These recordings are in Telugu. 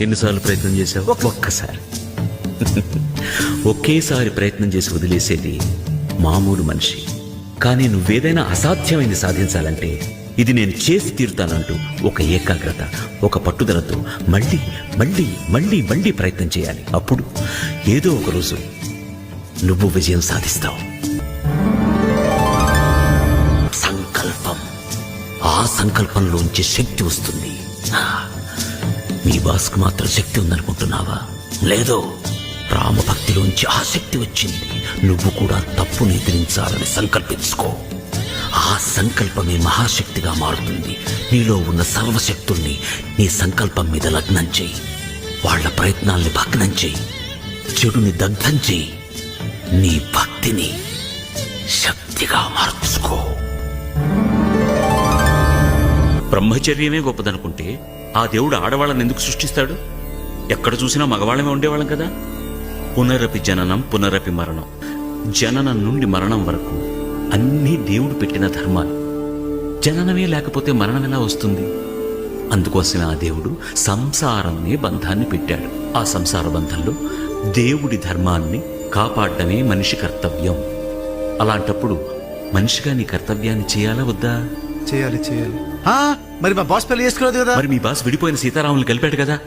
ఎన్నిసార్లు ప్రయత్నం చేశావు? ఒక్కసారి. ఒకేసారి ప్రయత్నం చేసి వదిలేసేది మామూలు మనిషి. కానీ నువ్వేదైనా అసాధ్యమైంది సాధించాలంటే ఇది నేను చేసి తీరుతానంటూ ఒక ఏకాగ్రత, ఒక పట్టుదలతో మళ్ళీ మళ్ళీ మళ్ళీ మళ్ళీ ప్రయత్నం చేయాలి. అప్పుడు ఏదో ఒక రోజు నువ్వు విజయం సాధిస్తావు. సంకల్పం, ఆ సంకల్పంలోంచి శక్తి వస్తుంది. మీ బాస్కు మాత్రం శక్తి ఉందనుకుంటున్నావా? లేదో, రామభక్తిలోంచి ఆ శక్తి వచ్చింది. నువ్వు కూడా తప్పుని ఎదిరించాలని సంకల్పించుకో. ఆ సంకల్పమే మహాశక్తిగా మారుతుంది. నీలో ఉన్న సర్వశక్తుల్ని నీ సంకల్పం మీద లగ్నం చెయ్యి. వాళ్ల ప్రయత్నాల్ని భగ్నం చెయ్యి. చెడుని దగ్ధం చెయ్యి. నీ భక్తిని శక్తిగా మార్చుకో. బ్రహ్మచర్యమే గొప్పదనుకుంటే ఆ దేవుడు ఆడవాళ్ళని ఎందుకు సృష్టిస్తాడు? ఎక్కడ చూసినా మగవాళ్ళమే ఉండేవాళ్ళం కదా. పునరపి జననం పునరపి మరణం. జననం నుండి మరణం వరకు అన్నీ దేవుడు పెట్టిన ధర్మాలు. జననమే లేకపోతే మరణం ఎలా వస్తుంది? అందుకోసమే ఆ దేవుడు సంసారం అనే బంధాన్ని పెట్టాడు. ఆ సంసార బంధంలో దేవుడి ధర్మాన్ని కాపాడటమే మనిషి కర్తవ్యం. అలాంటప్పుడు మనిషిగా నీ కర్తవ్యాన్ని చేయాలా వద్దా? చేయాలి. మరి మా బాస్ పెళ్లి చేసుకోలేదు కదా. మరి మీ బాస్ విడిపోయిన సీతారాములు కలిపాడు కదా.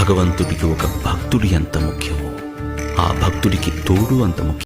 భగవంతుడికి ఒక భక్తుడి ఎంత ముఖ్యమో ఆ భక్తుడికి తోడు అంత ముఖ్యం.